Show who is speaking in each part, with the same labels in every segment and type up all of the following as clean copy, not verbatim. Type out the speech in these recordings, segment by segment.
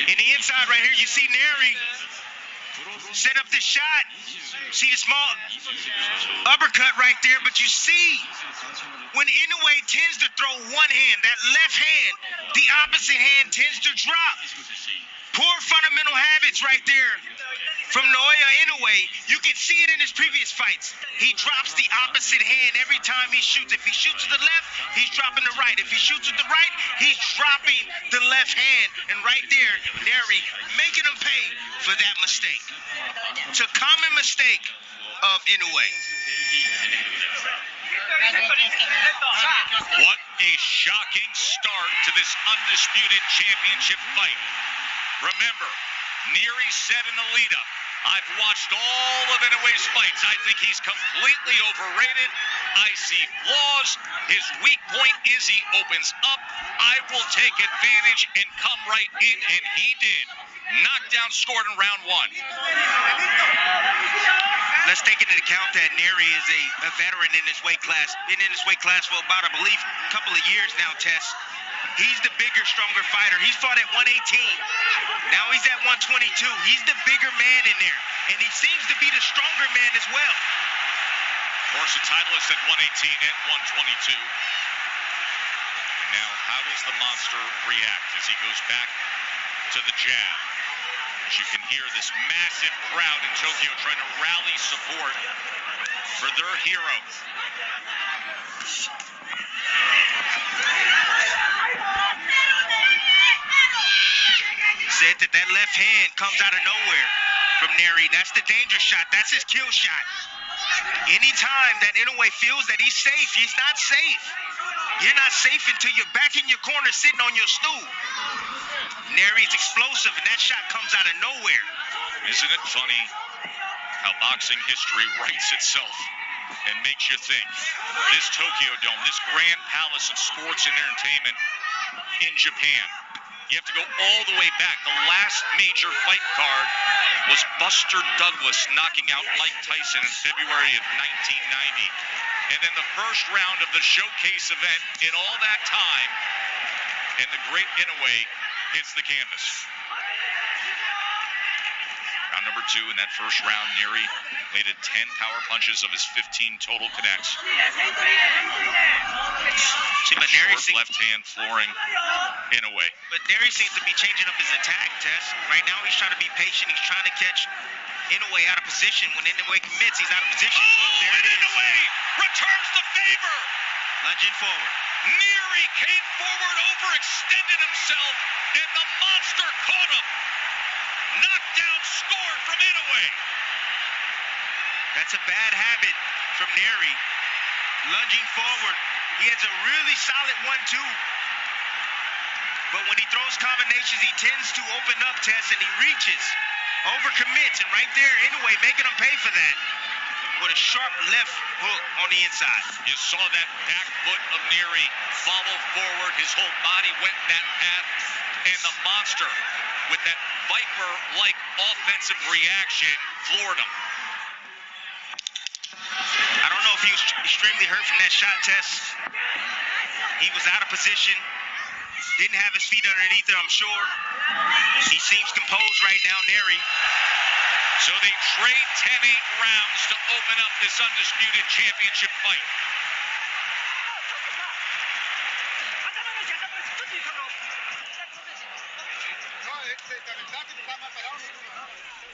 Speaker 1: In the inside right here, you see Nery set up the shot. See the small uppercut right there, but you see when Inoue tends to throw one hand, that left hand, the opposite hand tends to drop. Poor fundamental habits right there from Naoya Inoue. You can see it in his previous fights. He drops the opposite hand every time he shoots. If he shoots with the left, he's dropping the right. If he shoots with the right, he's dropping the left hand. And right there, Nery making him pay for that mistake. It's a common mistake of Inoue.
Speaker 2: What a shocking start to this undisputed championship fight. Remember, Nery said in the lead-up, I've watched all of Inoue's fights. I think he's completely overrated. I see flaws. His weak point is he opens up. I will take advantage and come right in, and he did. Knockdown scored in round one.
Speaker 1: Let's take into account that Nery is a veteran in this weight class. Been in this weight class for about, I believe, a couple of years now, Tess. He's the bigger, stronger fighter. He's fought at 118. Now he's at 122. He's the bigger man in there. And he seems to be the stronger man as well.
Speaker 2: Of course, the title is at 118 and 122. And now, how does the monster react as he goes back to the jab? As you can hear this massive crowd in Tokyo trying to rally support for their hero.
Speaker 1: Said that left hand comes out of nowhere from Nery. That's the danger shot. That's his kill shot. Anytime that Inoue feels that he's safe, he's not safe. You're not safe until you're back in your corner sitting on your stool. Nery's explosive, and that shot comes out of nowhere.
Speaker 2: Isn't it funny how boxing history writes itself and makes you think? This Tokyo Dome, this grand palace of sports and entertainment in Japan, you have to go all the way back. The last major fight card was Buster Douglas knocking out Mike Tyson in February of 1990. And then the first round of the showcase event in all that time, and the great Inoue hits the canvas. Round number two, in that first round, Nery landed 10 power punches of his 15 total connects.
Speaker 1: See, but Nery
Speaker 2: left hand flooring Inoue.
Speaker 1: But Nery seems to be changing up his attack, Tess. Right now, he's trying to be patient. He's trying to catch Inoue out of position. When Inoue commits, he's out of position.
Speaker 2: Oh, and Inoue returns the favor.
Speaker 1: Lunging forward.
Speaker 2: Nery came forward, overextended himself, and the monster caught him. Knockdown scored from Inoue.
Speaker 1: That's a bad habit from Nery. Lunging forward. He has a really solid 1-2. But when he throws combinations, he tends to open up, Tess, and he reaches. Overcommits, and right there, Inoue making him pay for that. With a sharp left hook on the inside.
Speaker 2: You saw that back foot of Nery follow forward. His whole body went in that path. And the monster, with that Viper-like offensive reaction, floored him.
Speaker 1: I don't know if he was extremely hurt from that shot, Tess. He was out of position. Didn't have his feet underneath it, I'm sure. He seems composed right now, Nery.
Speaker 2: So they trade 10-8 rounds to open up this undisputed championship fight.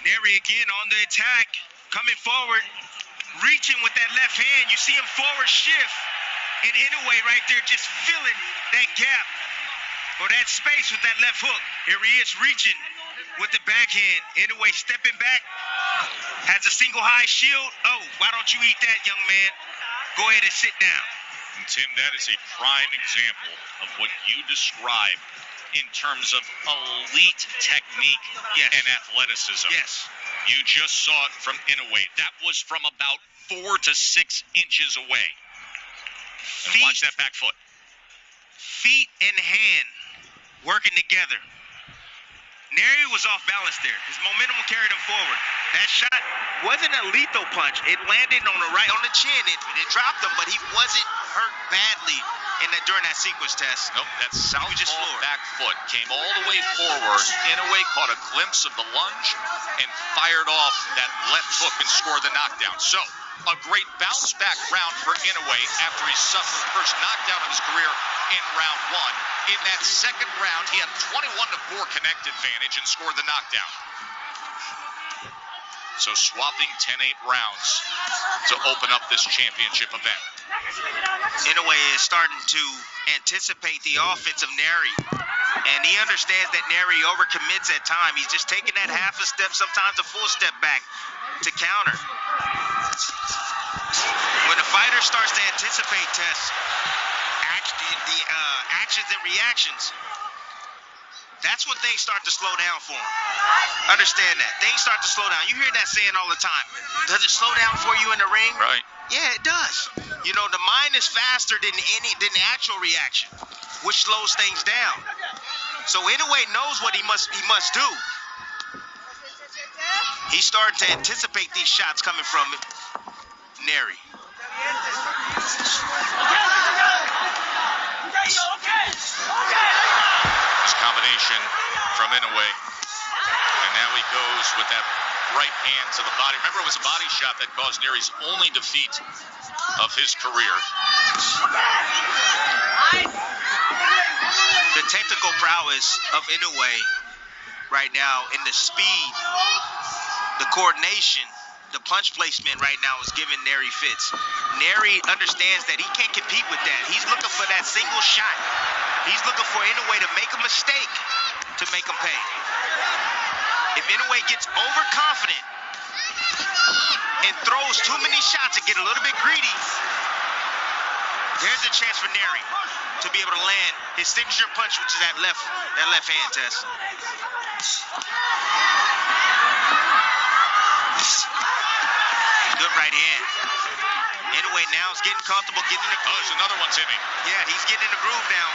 Speaker 1: Nery again on the attack, coming forward, reaching with that left hand. You see him forward shift, and Inoue right there just filling that gap or that space with that left hook. Here he is reaching with the backhand. Inoue stepping back, has a single high shield. Oh, why don't you eat that, young man? Go ahead and sit down.
Speaker 2: And Tim, that is a prime example of what you described in terms of elite technique and athleticism.
Speaker 1: Yes.
Speaker 2: You just saw it from Inoue. That was from about 4 to 6 inches away. And watch that back foot.
Speaker 1: Feet and hand working together. Nery was off balance there. His momentum carried him forward. That shot wasn't a lethal punch. It landed on the right, on the chin. It dropped him, but he wasn't hurt badly during that sequence test.
Speaker 2: Nope, that southpaw back foot came all the way forward. Inoue caught a glimpse of the lunge and fired off that left hook and scored the knockdown. So, a great bounce back round for Inoue after he suffered the first knockdown of his career in round one. In that second round, he had 21-4 connect advantage and scored the knockdown. So swapping 10-8 rounds to open up this championship event.
Speaker 1: Inoue is starting to anticipate the offense of Nery, and he understands that Nery overcommits at times. He's just taking that half a step, sometimes a full step back to counter. When a fighter starts to anticipate tests, actions and reactions, that's when things start to slow down for him. Understand that. Things start to slow down. You hear that saying all the time. Does it slow down for you in the ring?
Speaker 2: Right.
Speaker 1: Yeah, it does. You know, the mind is faster than actual reaction, which slows things down. So Inoue knows what he must do. He's starting to anticipate these shots coming from Nery.
Speaker 2: This combination from Inoue, and now he goes with that right hand to the body. Remember, it was a body shot that caused Nery's only defeat of his career.
Speaker 1: The technical prowess of Inoue right now, in the speed, the coordination, the punch placement right now is giving Nery fits. Nery understands that he can't compete with that. He's looking for that single shot. He's looking for Inoue to make a mistake to make him pay. If Inoue gets overconfident and throws too many shots and get a little bit greedy, there's a chance for Nery to be able to land his signature punch, which is that left hand test. Good right hand. Inoue now is getting comfortable, getting in the groove.
Speaker 2: Oh, there's another one, Timmy.
Speaker 1: Yeah, he's getting in the groove now.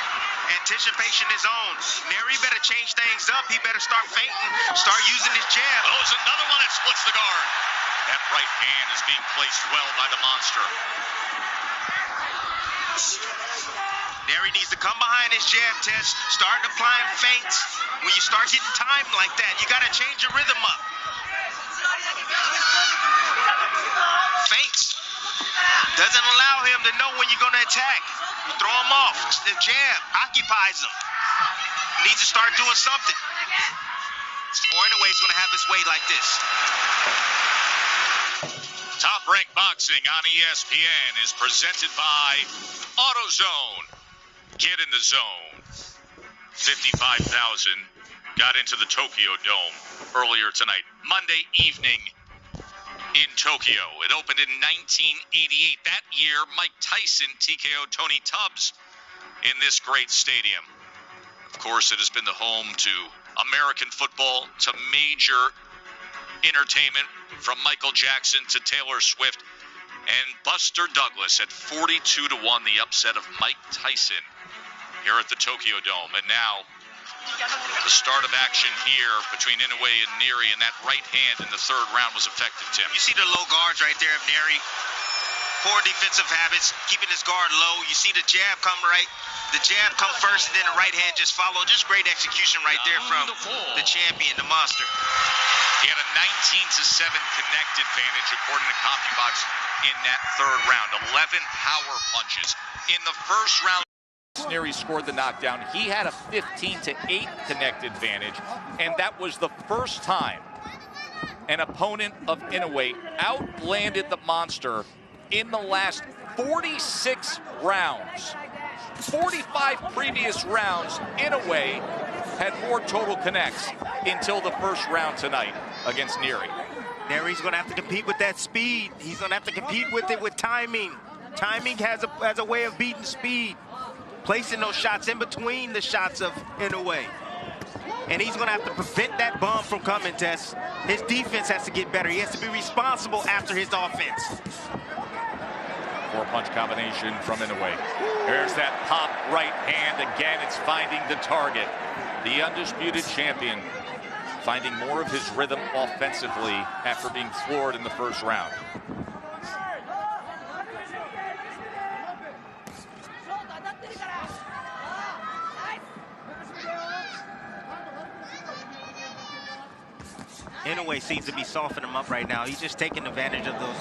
Speaker 1: Anticipation is on. Nery better change things up. He better start feinting, start using his jab.
Speaker 2: Oh, there's another one that splits the guard. That right hand is being placed well by the monster.
Speaker 1: Nery needs to come behind his jab test, start applying feints. When you start getting timed like that, you got to change your rhythm up. Feints doesn't allow him to know when you're going to attack. You throw him off. The jab occupies him. He needs to start doing something. Or Inoue's going to have his way like this.
Speaker 2: Top Rank Boxing on ESPN is presented by AutoZone. Get in the zone. 55,000 got into the Tokyo Dome earlier tonight. Monday evening in Tokyo. It opened in 1988. That year, Mike Tyson TKO'd Tony Tubbs in this great stadium. Of course, it has been the home to American football, to major entertainment, from Michael Jackson to Taylor Swift, and Buster Douglas at 42-1, the upset of Mike Tyson here at the Tokyo Dome. And now the start of action here between Inoue and Nery, and that right hand in the third round was effective, Tim.
Speaker 1: You see the low guards right there of Nery. Poor defensive habits, keeping his guard low. You see the jab come right. The jab come first, and then the right hand just follow. Just great execution right there from the champion, the monster.
Speaker 2: He had a 19-7 connect advantage according to CompuBox in that third round. 11 power punches in the first round.
Speaker 3: Nery scored the knockdown. He had a 15-8 connect advantage, and that was the first time an opponent of Inoue outlanded the monster in the last 46 rounds. 45 previous rounds, Inoue had more total connects until the first round tonight against Nery.
Speaker 1: Nery's going to have to compete with that speed. He's going to have to compete with it with timing. Timing has a way of beating speed. Placing those shots in between the shots of Inoue. And he's going to have to prevent that bomb from coming, Tess. His defense has to get better. He has to be responsible after his offense.
Speaker 3: Four-punch combination from Inoue. There's that pop right hand. Again, it's finding the target. The undisputed champion finding more of his rhythm offensively after being floored in the first round.
Speaker 4: Inoue seems to be softening him up right now. He's just taking advantage of those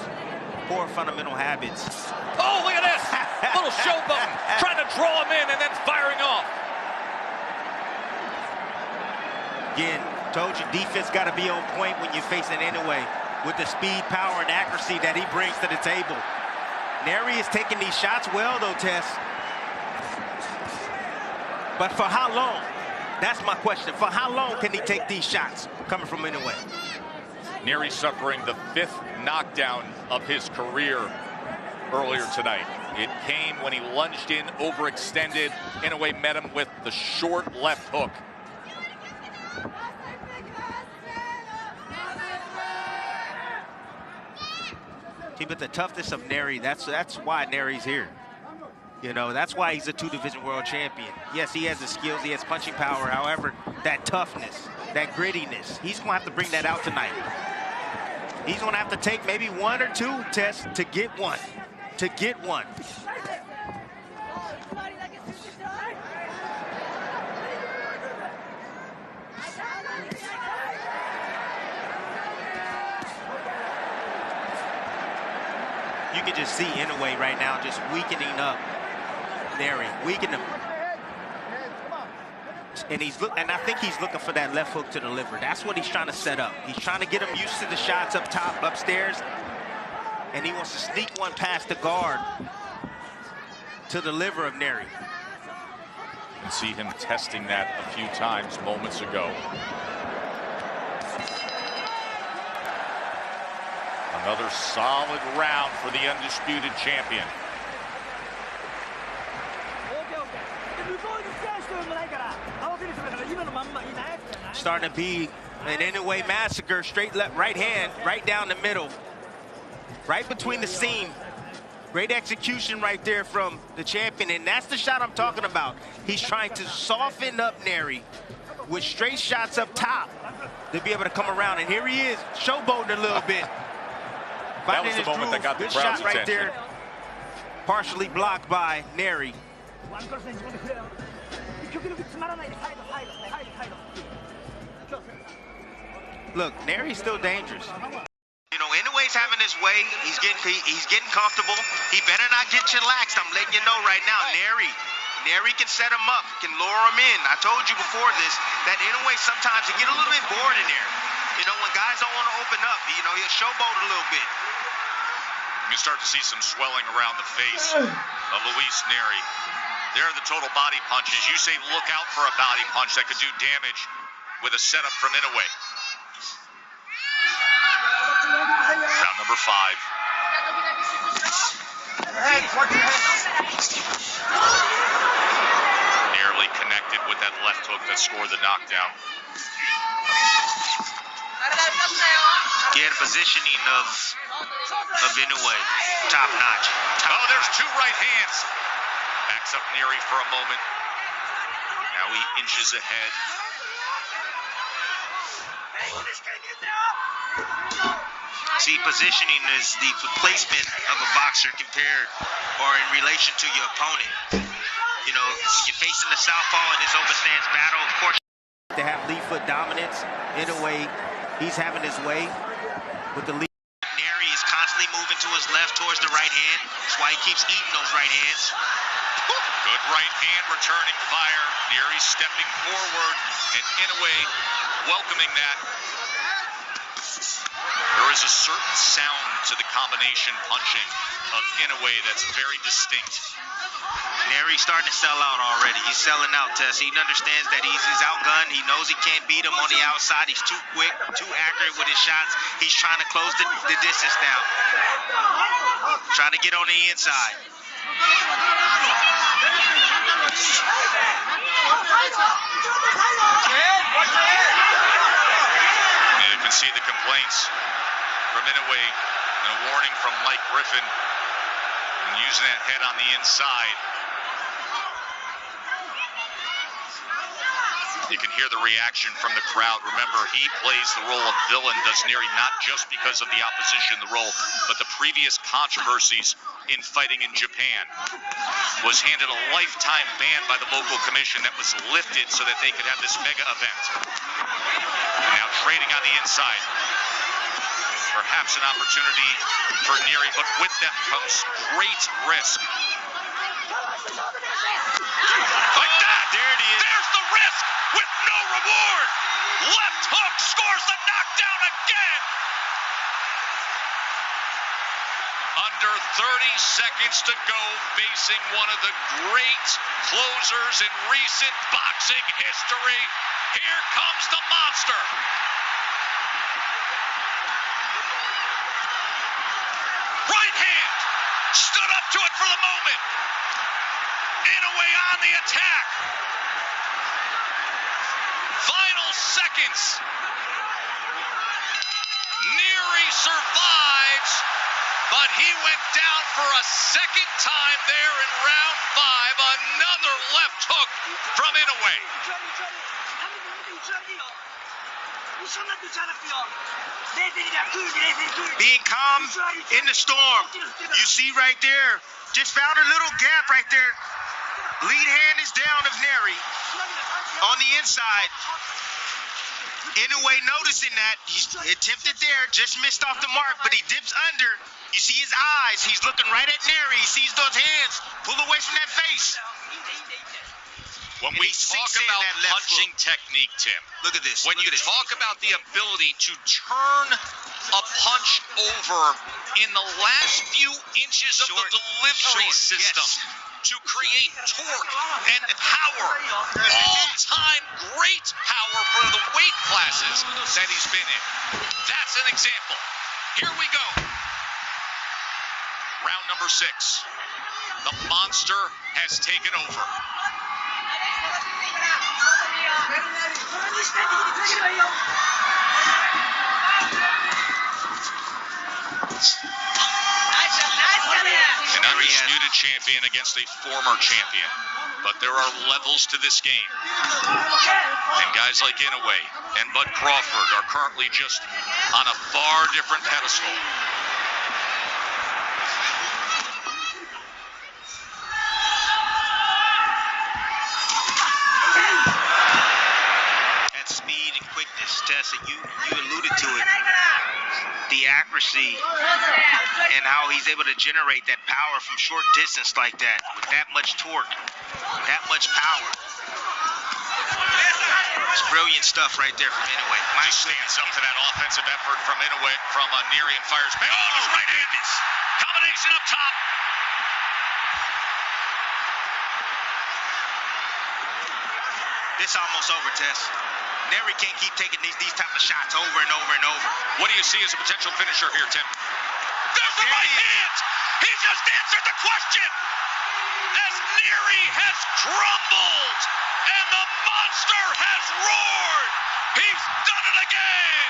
Speaker 4: poor fundamental habits.
Speaker 3: Oh, look at this! Little showboat, trying to draw him in and then firing off.
Speaker 4: Again, told you, defense got to be on point when you're facing Inoue with the speed, power, and accuracy that he brings to the table. Nery is taking these shots well, though, Tess. But for how long? That's my question. For how long can he take these shots coming from Inoue?
Speaker 3: Nery suffering the 5th knockdown of his career earlier tonight. It came when he lunged in, overextended. Inoue met him with the short left hook.
Speaker 4: See, but the toughness of Nery, that's why Nery's here. You know, that's why he's a 2-division world champion. Yes, he has the skills, he has punching power. However, that toughness, that grittiness, he's going to have to bring that out tonight. He's going to have to take maybe 1 or 2 tests to get one. To get one. You can just see Inoue right now just weakening up Nery, weakening him. And I think he's looking for that left hook to the liver. That's what he's trying to set up. He's trying to get him used to the shots up top, upstairs, and he wants to sneak one past the guard to the liver of Nery.
Speaker 3: You can see him testing that a few times moments ago. Another solid round for the undisputed champion.
Speaker 4: Starting to be an Inoue massacre, straight left, right hand, right down the middle, right between the seam. Great execution right there from the champion, and that's the shot I'm talking about. He's trying to soften up Nery with straight shots up top to be able to come around, and here he is, showboating a little bit.
Speaker 3: That was the moment that got the crowd's
Speaker 4: shot right
Speaker 3: attention.
Speaker 4: there, partially blocked by Nery. Look, Nery's still dangerous. You know, Inoue's having his way. He's getting comfortable. He better not get chillaxed. I'm letting you know right now. Nery can set him up, can lure him in. I told you before this that Inoue sometimes he get a little bit bored in there. You know, when guys don't want to open up, you know, he'll showboat a little bit.
Speaker 2: You start to see some swelling around the face of Luis Nery. There are the total body punches. You say look out for a body punch that could do damage with a setup from Inoue. Round number 5. Nearly connected with that left hook that scored the knockdown.
Speaker 4: Yeah, the positioning of Inoue, top notch.
Speaker 2: Oh, there's 2 right hands. Backs up Nery for a moment. Now he inches ahead.
Speaker 4: See, positioning is the placement of a boxer compared or in relation to your opponent. You know, you're facing the southpaw in his overstands battle. Of course, to have lead foot dominance. Inoue, he's having his way with the lead. Nery is constantly moving to his left towards the right hand. That's why he keeps eating those right hands.
Speaker 2: Good right hand returning fire. Nery stepping forward and Inoue welcoming that. There is a certain sound to the combination punching of Inoue that's very distinct.
Speaker 4: Nery's starting to sell out already. He's selling out, Tess. He understands that he's outgunned. He knows he can't beat him on the outside. He's too quick, too accurate with his shots. He's trying to close the distance now. Trying to get on the inside.
Speaker 2: And you can see the complaints from Inoue and a warning from Mike Griffin and using that head on the inside. You can hear the reaction from the crowd. Remember, he plays the role of villain, does Nery, not just because of the opposition in the role, but the previous controversies in fighting in Japan, was handed a lifetime ban by the local commission that was lifted so that they could have this mega event. Now trading on the inside. Perhaps an opportunity for Nery, but with that comes great risk. Like that!
Speaker 1: There it is.
Speaker 2: There's the risk with no reward. Left hook scores the knockdown again. Under 30 seconds to go, facing one of the great closers in recent boxing history. Here comes the monster. Right hand, stood up to it for the moment. Inoue on the attack. Final seconds. Nery survives, but he went down for a second time there in round 5. Another left hook from Inoue.
Speaker 1: Being calm in the storm. You see right there, just found a little gap right there. Lead hand is down of Nery on the inside. Inoue noticing that. He's attempted there, just missed off the mark, but he dips under. You see his eyes. He's looking right at Nery. He sees those hands. Pull away from that face.
Speaker 2: When we talk about punching technique, Tim,
Speaker 1: look at this.
Speaker 2: When you talk about the ability to turn a punch over in the last few inches of the delivery system to create torque and power, all-time great power for the weight classes that he's been in. That's an example. Here we go. Round number 6. The monster has taken over. An undisputed champion against a former champion. But there are levels to this game. And guys like Inoue and Bud Crawford are currently just on a far different pedestal.
Speaker 4: Tessa, you alluded to it, the accuracy and how he's able to generate that power from short distance like that, with that much torque, that much power. It's brilliant stuff right there from Inoue.
Speaker 2: Mike stands up to that offensive effort from Inoue, from Nery, and fires back. Oh, his right hand. Combination up top.
Speaker 1: It's almost over, Tess. Nery can't keep taking these type of shots over and over and over.
Speaker 2: What do you see as a potential finisher here, Tim? There's the right hand! He just answered the question! As Nery has crumbled and the monster has roared! He's done it again!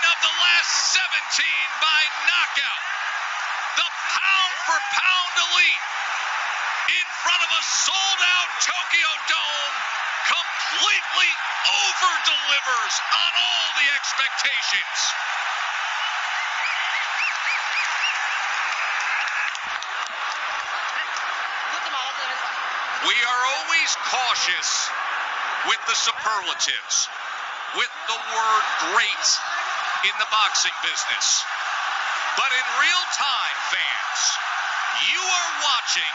Speaker 2: of the last 17 by knockout. The pound-for-pound elite in front of a sold-out Tokyo Dome completely over-delivers on all the expectations. We are always cautious with the superlatives, with the word great in the boxing business. But in real time, fans, you are watching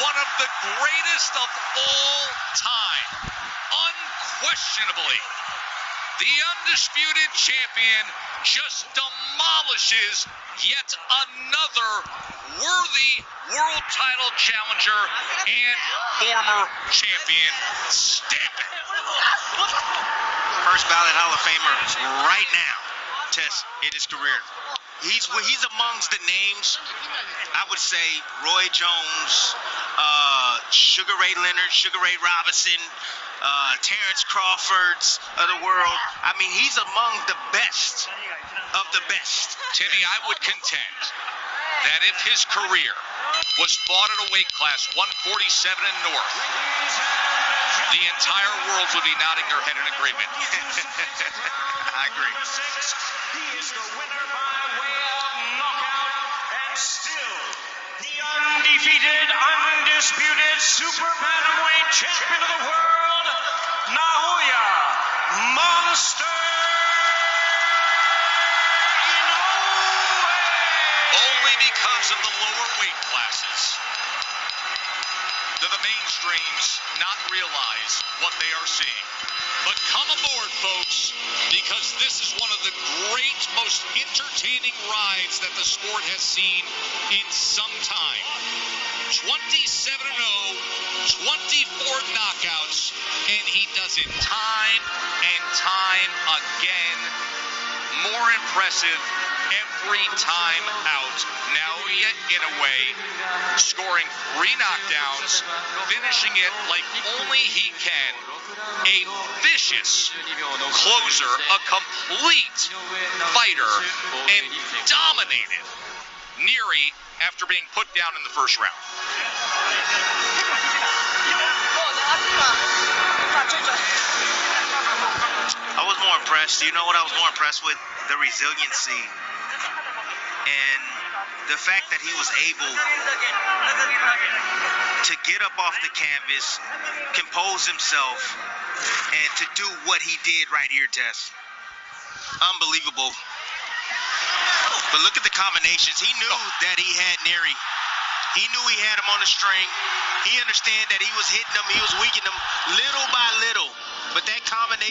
Speaker 2: one of the greatest of all time. Unquestionably, the undisputed champion just demolishes yet another worthy world title challenger and former champion. Stamp it.
Speaker 1: First ballot Hall of Famer right now, Tess, in his career. He's amongst the names, I would say, Roy Jones, Sugar Ray Leonard, Sugar Ray Robinson, Terrence Crawford's of the world. I mean, he's among the best of the best.
Speaker 2: Timmy, I would contend that if his career was fought at a weight class 147 and north, the entire world would be nodding their head in agreement.
Speaker 4: I agree.
Speaker 5: He is the winner by way of knockout, and still the undefeated, undisputed super bantamweight champion of the world, Naoya Monster Inoue.
Speaker 2: Only because of the lower weight classes do the mainstreams not realize what they are seeing. But come aboard, folks, because this is one of the great, most entertaining rides that the sport has seen in some time. 27-0, 24 knockouts, and he does it time and time again. More impressive every time out. Naoya Inoue scoring 3 knockdowns, finishing it like only he can. A vicious closer, a complete fighter, and dominated Nery after being put down in the first round.
Speaker 4: I was more impressed. You know what I was more impressed with? The resiliency and the fact that he was able to get up off the canvas, compose himself, and to do what he did right here, Tess. Unbelievable. But look at the combinations. He knew that he had Nery. He knew he had him on the string. He understood that he was hitting him. He was weakening him little by little. But that combination.